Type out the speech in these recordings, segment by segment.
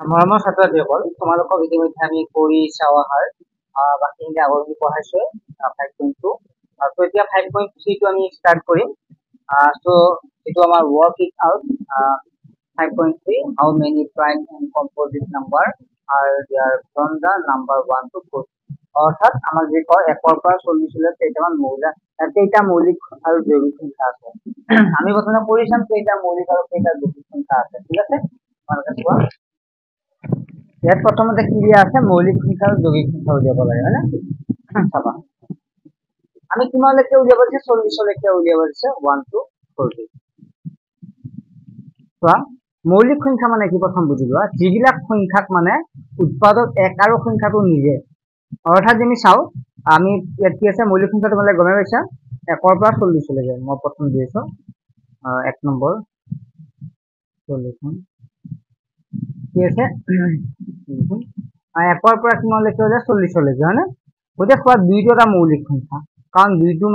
মৰমৰ ছাত্ৰ-ছাত্ৰীসকল, তোমালোকক ইতিমধ্যে আমি কৰি চাওঁ বাকীখিনি আগৰখিনি পঢ়াইছোঁ 5.2 তো এতিয়া 5.3 টো আমি ষ্টাৰ্ট কৰিম। চ' এইটো আমাৰ work it out 5.3 how many prime and composite number are there from the number 1 to 4 অৰ্থাৎ আমাক যি কয় 1 ৰ পৰা 40 লৈ কেইটা মৌলিক আৰু যৌগিক সংখ্যা আছে। আমি প্ৰথমে কৰি চাম কেইটা মৌলিক আৰু কেইটা যৌগিক সংখ্যা আছে। ঠিক আছে, তোমালোকে চোৱা ইয়াত প্ৰথমতে কি দিয়া আছে, মৌলিক সংখ্যা আৰু যৌগিক সংখ্যা উলিয়াব লাগে, হয় না? চাবা আমি কিমানলৈকে উলিয়াব দিছে, 40 লৈকে উলিয়াব দিছে 1 to 40। চোৱা মৌলিক সংখ্যা মানে কি প্ৰথম বুজি লোৱা, যিবিলাক সংখ্যাক মানে উৎপাদক এক আৰু সংখ্যাটো নিজে, অৰ্থাৎ আমি চাওঁ আমি ইয়াত কি আছে মৌলিক সংখ্যা তোমালোকে গমে পাইছা 1 ৰ পৰা 40 লৈকে। মই প্ৰথম দি আছো 1 নম্বৰ 40 কি আছে 1 ৰ পৰা কিমানলৈকে হ'লে 40 লৈকে, হয় না? গতিকে চোৱা দুইটো এটা মৌলিক সংখ্যা, কাৰণ দুইটো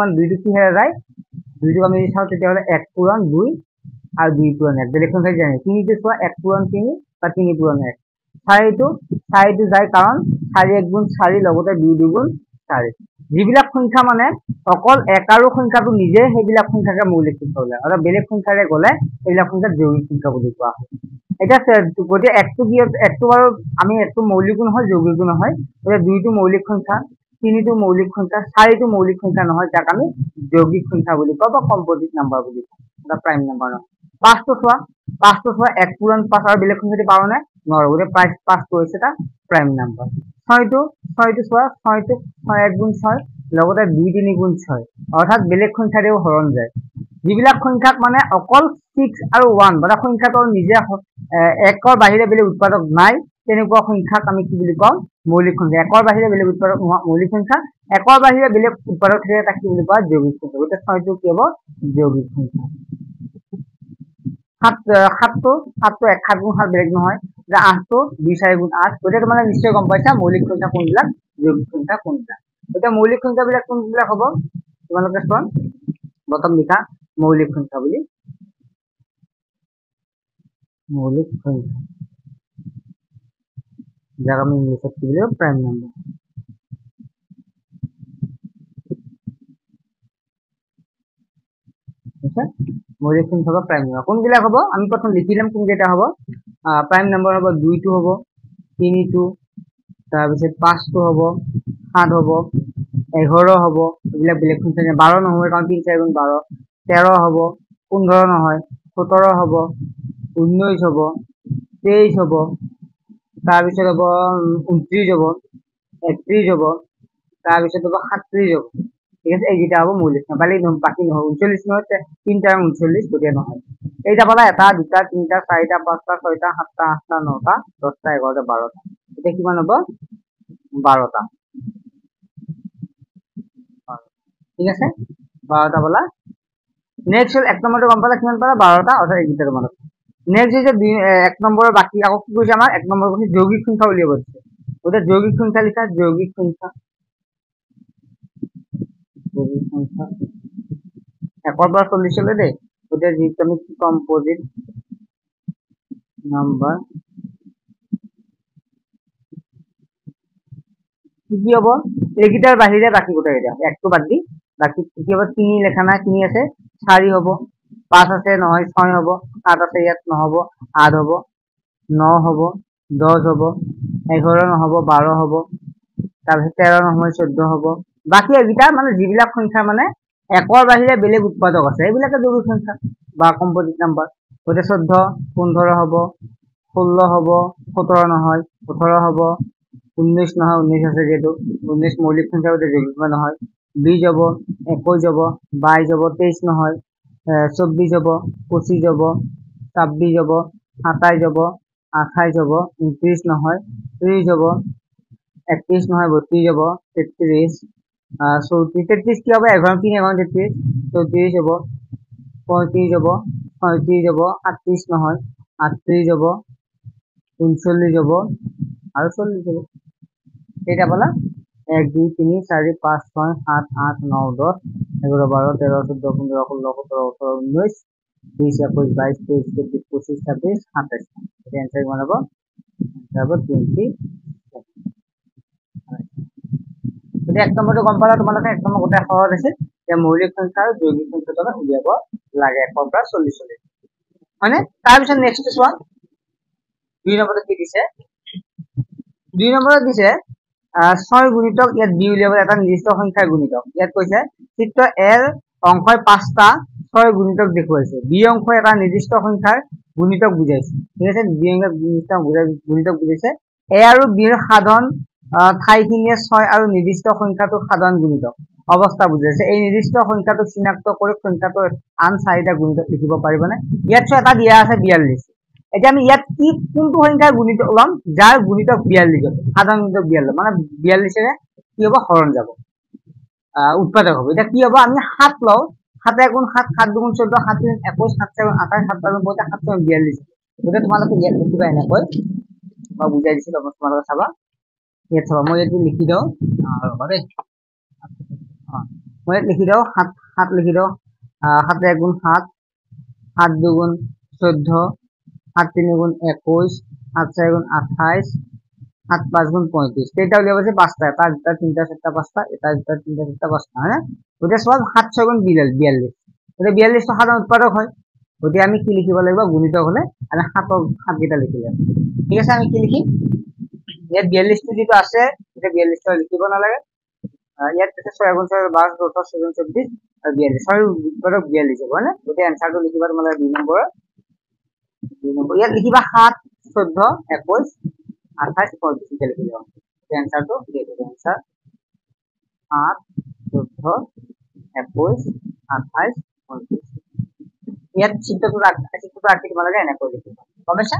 কিহেৰে যায়, দুইটো আমি চাওঁ তেতিয়াহ'লে 1 পূৰণ 2 আৰু 2 পূৰণ 1 বেলেগ সংখ্যা যায়। তিনিটো চোৱা 1 পূৰণ 3 বা 3 পূৰণ 1। চাৰিটো যায় কাৰণ 4 1 গুণ 4 লগতে 2 2 গুণ 4। যিবিলাক সংখ্যা মানে অকল 1 আৰু সংখ্যাটো নিজে, সেইবিলাক সংখ্যাকে মৌলিক সংখ্যা বোলে, আৰু বেলেগ সংখ্যাৰে গ'লে সেইবিলাক সংখ্যা যৌগিক সংখ্যা বুলি কোৱা হয়। এতিয়া গতিকে 1টো কি, 1টো বাৰু আমি 1টো মৌলিকো নহয় যৌগিকো নহয়, গতিকে 2টো মৌলিক সংখ্যা, 3টো মৌলিক সংখ্যা, 4টো মৌলিক সংখ্যা নহয়, যাক আমি যৌগিক সংখ্যা বুলি কওঁ বা কম্পজিট নাম্বাৰ বুলি কওঁ, বা প্ৰাইম নাম্বাৰ নহয়। 5টো চোৱা 1 পূৰণ 5 আৰু বেলেগ সংখ্যাটি পাৰো নে নোৱাৰো, গতিকে 5টো হৈছে এটা প্ৰাইম নাম্বাৰ। 6টো চোৱা 6টো 6 1 গুণ 6 লগতে 2 3 গুণ 6, অৰ্থাৎ বেলেগ সংখ্যাৰেও হৰণ যায়। যিবিলাক সংখ্যাক মানে অকল 6 আৰু 1 মানে সংখ্যাটোৰ নিজে 1ৰ বাহিৰে বেলেগ উৎপাদক নাই, তেনেকুৱা সংখ্যাক আমি কি বুলি কওঁ, মৌলিক সংখ্যা। 1ৰ বাহিৰে বেলেগ উৎপাদক নোহোৱা মৌলিক সংখ্যা, 1ৰ বাহিৰে বেলেগ উৎপাদক থাকে তাক কি বুলি কোৱা, যৌগিক সংখ্যা। গতিকে 6টো কি হ'ব, যৌগিক সংখ্যা। 7টো 1 7 গুণ 7 বেলেগ নহয়, 8টো 2 4 গুণ 8। গতিকে তোমালোকে নিশ্চয় গম পাইছা মৌলিক সংখ্যা কোনবিলাক, যৌগিক সংখ্যা কোনবিলাক। এতিয়া মৌলিক সংখ্যাবিলাক কোনবিলাক হ'ব, তোমালোকে চোৱা প্ৰথম লিখা মৌলিক সংখ্যা বুলি, মৌলিক সংখ্যা যাক আমি ইংলিছত কি বুলি কওঁ, প্ৰাইম নাম্বাৰ। মৌলিক সংখ্যা বা প্ৰাইম নাম্বাৰ কোনবিলাক হ'ব, আমি প্ৰথম লিখি ল'ম কোনকেইটা হ'ব। প্ৰাইম নাম্বাৰ হ'ব 2টো হ'ব, 3টো, তাৰপিছত 5টো হ'ব, 7 হ'ব, 11 হ'ব, এইবিলাক বেলেগ সংখ্যা। 12 নহয় কাৰণ 3 4 গুণ 12, 13 হ'ব, 15 নহয়, 17 হ'ব, 19 হ'ব, 23 হ'ব, তাৰপিছত হ'ব 29 হ'ব, 31 হ'ব, তাৰপিছত হ'ব 37 হ'ব। ঠিক আছে, এইকেইটা হ'ব মৌলিক সংখ্যা। বাকী নহয় 39 নহয়, 3 4 39 গতিকে নহয়। এইটা পালা 1 2 3 4 5 6 7 8 9 10 11 12টা, এতিয়া কিমান হ'ব, 12টা। ঠিক আছে, 12টা পালা। নেক্সট হ'ল 1 নম্বৰটো গম পালা কিমান পালা, 12টা, অৰ্থাৎ এইকেইটা তোমালোক। নেক্সট হৈছে 1 নম্বৰৰ বাকী আকৌ কি কৈছে আমাৰ 1 নম্বৰ কৈছে যৌগিক সংখ্যা উলিয়াব দিছে। গতিকে যৌগিক সংখ্যা লিখা, যৌগিক সংখ্যা 1ৰ পৰা 40 লৈ দেই। গতিকে যিটো আমি কম্পজিট নাম্বাৰ কি হ'ব, এইকেইটাৰ বাহিৰে বাকী গোটেইকেইটা 1টো বাদ দি বাকী কি হ'ব, 3 লেখা নাই, 3 আছে, 4 হ'ব, 5 আছে নহয়, 6 হ'ব, 7 আছে ইয়াত নহ'ব, 8 হ'ব, 9 হ'ব, 10 হ'ব, 11 নহ'ব, 12 হ'ব, তাৰপিছত 13 নহয়, 14 হ'ব। বাকী এইকেইটা মানে যিবিলাক সংখ্যা মানে 1ৰ বাহিৰে বেলেগ উৎপাদক আছে, এইবিলাকে যৌগিক সংখ্যা বা কম্পজিট নাম্বাৰ। গতিকে 14 15 হ'ব, 16 হ'ব, 17 নহয়, 18 হ'ব, 19 নহয়, 19 আছে যিহেতু 19 মৌলিক সংখ্যা গতিকে যৌগিক নহয়। 20 হ'ব, 21 হ'ব, 22 হ'ব, 23 নহয়, 24 হ'ব, 25 হ'ব, 26 হ'ব, 27 হ'ব, 28 হ'ব, 29 নহয়, 30 হ'ব, 31 নহয়, 32 হ'ব, 33 34 33 কি হ'ব, 11 3 11 33 34 হ'ব, 35 হ'ব, 36 হ'ব, 38 নহয়, 38 হ'ব, 39 হ'ব আৰু 40 হ'ব। কেইটা পালা, 1 2 3 4 5 6 7 8 9 10 11 12 13 14 15 16 17 18 19 20 21 22 23 24 25 26 27 28। এনসার কিমান হ'ব, তারপর 20 যদি 1 নম্বৰটো গম পালা তোমালোকে 1 নম্বৰ গোটেই সহজ আছিল যে মৌলিক সংখ্যা আৰু যৌগিক সংখ্যা তোমাক উলিয়াব লাগে 1 ৰ পৰা 40 লৈ মানে তাৰপিছত নেক্সট চোৱা 2 নম্বৰত কি দিছে 2 নম্বৰত দিছে 6 গুণিতক ইয়াত বি উলিয়াব এটা নিৰ্দিষ্ট সংখ্যাৰ গুণিতক ইয়াত কৈছে চিত্ৰ এৰ অংশই 5টা 6 গুণিতক দেখুৱাইছে বি অংশই এটা নিৰ্দিষ্ট সংখ্যাৰ গুণিতক বুজাইছে ঠিক আছে বি অংশৰ গুণিতক বুজাইছে এ আৰু বিৰ সাধাৰণ ঠাইখিনিয়ে 6 আৰু নিৰ্দিষ্ট সংখ্যাটোৰ সাধাৰণ গুণিতক অৱস্থা বুজাইছে এই নিৰ্দিষ্ট সংখ্যাটোক চিনাক্ত কৰি সংখ্যাটোৰ আন 4টা গুণিতক লিখিব পাৰিবনে ইয়াত এটা দিয়া আছে 42 এতিয়া আমি ইয়াত কি কোনটো সংখ্যাৰ গুণিতক লম যাৰ গুণিতক 42 হবে সাধাৰণ গুণিতক 42 মানে 42 ৰে কি হ'ব হৰণ যাব উৎপাদক হ'ব এটা কি হ'ব আমি 7 লও 7 গুণ 7 7 গুণ 14 7 গুণ 21 7 গুণ 28 7 গুণ 50 7 গুণ 42 গতে তোমালোকে ইয়াত লিখিবা এনেকৈ মই বুজাই দিছিলো তোমালোকে চাবা ইয়াত চাবা মই ইয়াত লিখি দাও ৰবা দেই মই ইয়াত লিখি দাও 7 লিখি দাও 7 গুণ 7 7 দুগুণ 14 7 3 গুণ 21 7 4 গুণ 28 7 5 গুণ 35 কেইটা উলিয়াব আছে 5টা এটা দুটা তিনটা চারটা পাঁচটা এটা দুটা তিনটা চারটা পাঁচটা হ্যাঁ ওটা সব 7 6 গুণ 42 ওটা 42 তো সাধারণ উৎপাদক হয় ওটা আমি কি লিখিব লাগিব গুণিতক হলে আমি 7 কেইটা লিখিলাম ঠিক আছে আমি কি লিখিম ইয়াত 42 টো যেটো আছে এটা 42 টো লিখিব না লাগে ইয়াত আছে 6 গুণ 6 12 14 16 24 আর 42 6 উৎপাদক 42 হ'ব না ওটা आंसरটো লিখিবা তোমালে 2 নম্বৰ ইয়াত লিখিবা 7 14 21 28 35 কে লিখি দাও आंसरটো দিয়ে দেব आंसर 7 14 21 28 35 ইয়াত চিত্ৰটো ৰাখি তোমালোকে এনেকৈ লিখিবা গমছা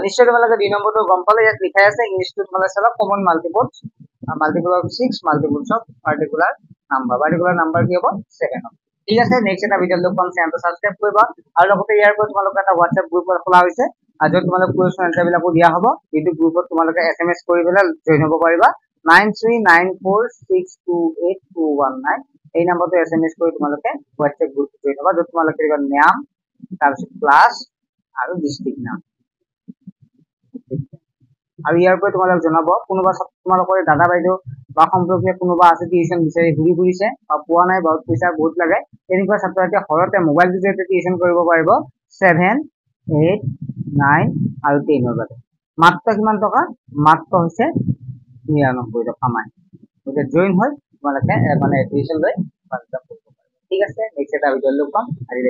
নিশ্চয় তোমালোকে 2 নম্বৰটো গম পালে ইয়াত লিখাই আছে ইংলিশটো তোমালোকে চাবা common multiples multiple of 6 multiples of particular number কি হ'ব 7 ঠিক আছে নেক্সট এটা ভিডিও লগ পাম চেনেলটো সাবস্ক্রাইব কৰিবা আৰু লগতে ইয়াৰ পৰা তোমালোকে এটা WhatsApp গ্ৰুপ খোলা হৈছে আৰু যত তোমালোকে কোৱেশ্চন আনসাৰ বিলাক দিয়া হ'ব এইটো গ্ৰুপত তোমালোকে SMS কৰি পেলাই জয়েন হ'ব পাৰিবা 9394628219 এই নম্বৰটো SMS কৰি তোমালোকে WhatsApp গ্ৰুপত জয়েন হ'বা যত তোমালোকে নাম তাৰপিছত ক্লাছ আৰু ডিস্ট্ৰিক্ট নাম আৰু ইয়াৰ পৰা তোমালোকে জনাব কোনোবা তোমালোকৰ দাদা বাইদেউ বা সম্পৰ্কীয় কোনোবা আছে টিউশন বিচাৰি ঘূৰি ফুৰিছে বা পোৱা নাই বহুত পইচা বহুত লাগে তেনেকুৱা ছাত্ৰছাত্ৰী ঘৰতে মোবাইল জৰিয়তে টিউশন কৰিব পাৰিব 7 8 9 আৰু 10 ৰ বাবে মাত্ৰ কিমান টকা মাত্ৰ হৈছে 99 টকা মান ওটা জয়েন হৈ তোমালোকে মানে টিউশন লৈ ঠিক আছে নেক্সট এটা ভিডিও লগ পাম আজি